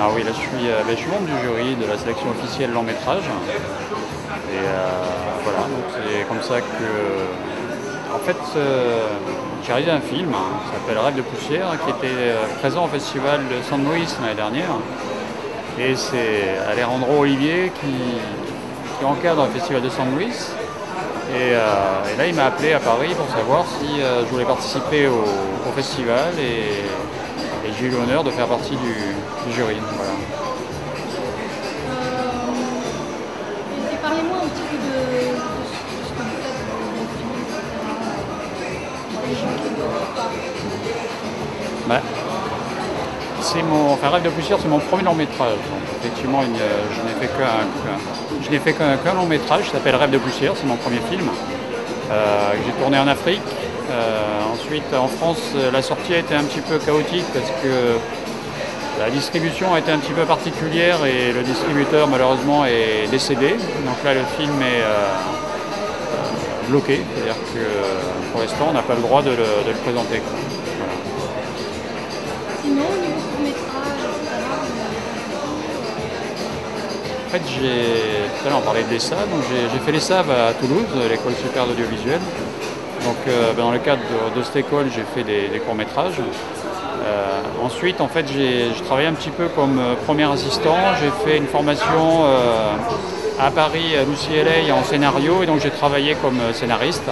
Ah oui, là je suis membre du jury de la sélection officielle long métrage. Et voilà, donc c'est comme ça que. En fait, j'ai réalisé un film qui s'appelle Rêve de poussière, qui était présent au festival de San Luis l'année dernière. Et c'est Alejandro Olivier qui encadre le festival de San Luis. Et là, il m'a appelé à Paris pour savoir si je voulais participer au festival. Et j'ai eu l'honneur de faire partie du jury. Voilà. Et parlez-moi un petit peu de ce que vous faites dans le film, etc. Pour les gens qui ne connaissent pas. Bah, Rêve de poussière, c'est mon premier long métrage. Donc, effectivement, je n'ai fait qu'un long métrage qui s'appelle Rêve de poussière, c'est mon premier film. Que j'ai tourné en Afrique. Ensuite, en France, la sortie a été un petit peu chaotique parce que la distribution a été un petit peu particulière et le distributeur, malheureusement, est décédé. Donc là, le film est bloqué, c'est-à-dire que pour l'instant, on n'a pas le droit de le présenter. Voilà. Sinon, au niveau court-métrage, etc., En fait, tout à l'heure on parlait de l'ESSAV, donc j'ai fait l'ESSAV à Toulouse, l'école supérieure d'audiovisuel. Donc dans le cadre de cette école, j'ai fait des courts-métrages. Ensuite, en fait, j'ai travaillé un petit peu comme premier assistant. J'ai fait une formation à Paris, à l'UCLA en scénario, et donc j'ai travaillé comme scénariste.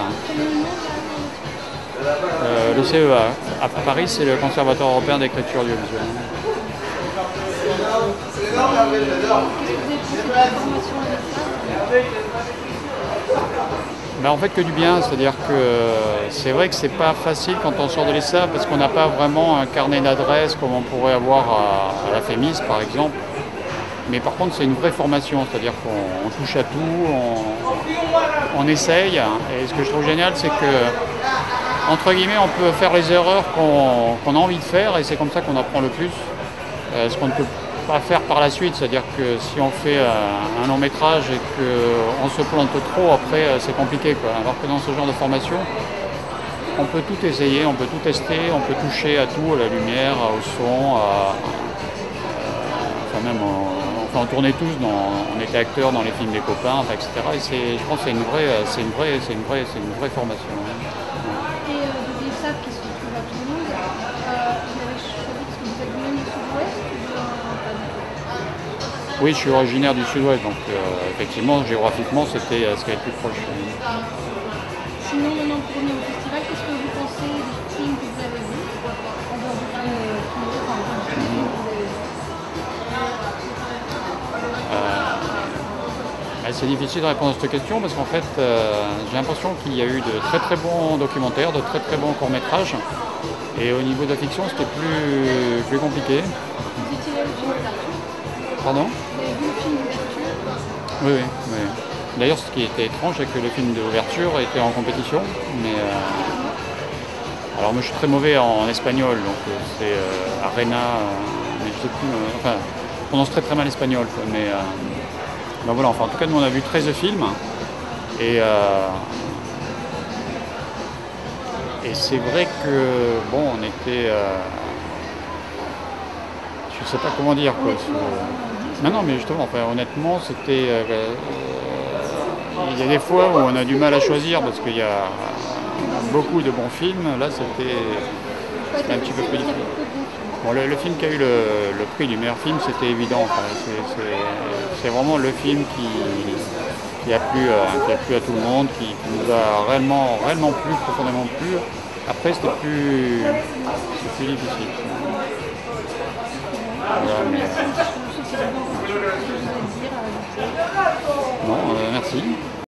Le CEA, à Paris, c'est le Conservatoire européen d'écriture audiovisuelle. qu'est-ce que vous avez pensé de la formation avec ça? En fait, que du bien, c'est-à-dire que c'est vrai que c'est pas facile quand on sort de l'ESSA parce qu'on n'a pas vraiment un carnet d'adresses comme on pourrait avoir à la FEMIS par exemple. Mais par contre, c'est une vraie formation, c'est-à-dire qu'on touche à tout, on essaye. Et ce que je trouve génial, c'est que, entre guillemets, on peut faire les erreurs qu'on a envie de faire et c'est comme ça qu'on apprend le plus. Ce qu'on ne peut pas faire par la suite, c'est-à-dire que si on fait un long métrage et qu'on se plante trop, après c'est compliqué, quoi. Alors que dans ce genre de formation, on peut tout essayer, on peut tout tester, on peut toucher à tout, à la lumière, au son, enfin même on tournait tous, on était acteurs dans les films des copains, enfin, etc. Et je pense que c'est une vraie formation. Et de l'ESSAF qui se trouve à Toulouse, vous avez choisi parce que vous êtes vous-même du Sud-Ouest ou bien pas du tout? Oui, je suis originaire du Sud-Ouest, donc effectivement, géographiquement, c'était ce qui est le plus proche. Sinon, maintenant pour revenir au festival, qu'est-ce que vous pensez des films que vous avez vus en dehors du film enfin, du film que vous avez vu? C'est difficile de répondre à cette question parce qu'en fait, j'ai l'impression qu'il y a eu de très très bons documentaires, de très très bons courts-métrages. Et au niveau de la fiction, c'était plus compliqué. Vous étiez là le film d'ouverture? Pardon? Vous avez vu le film d'ouverture? Oui, oui, oui. D'ailleurs, ce qui était étrange, c'est que le film d'ouverture était en compétition. Mais alors, moi, je suis très mauvais en espagnol, donc c'est Arena, mais je sais plus. Enfin, je prononce très très mal l'espagnol, quoi, mais donc voilà. Enfin, en tout cas, nous, on a vu 13 films et c'est vrai que bon, on était, je sais pas comment dire, quoi. Non, non, mais justement, enfin, honnêtement, c'était. Il y a des fois où on a du mal à choisir parce qu'il y a beaucoup de bons films. Là, c'était un petit peu plus difficile. Bon, le film qui a eu le prix du meilleur film, c'était évident. Enfin, c'est vraiment le film qui a plu à tout le monde, qui nous a réellement plu, profondément plu. Après, c'est plus difficile. Voilà, mais... Merci. Je vous souhaite de bonnes choses que vous voulez dire. Non, merci.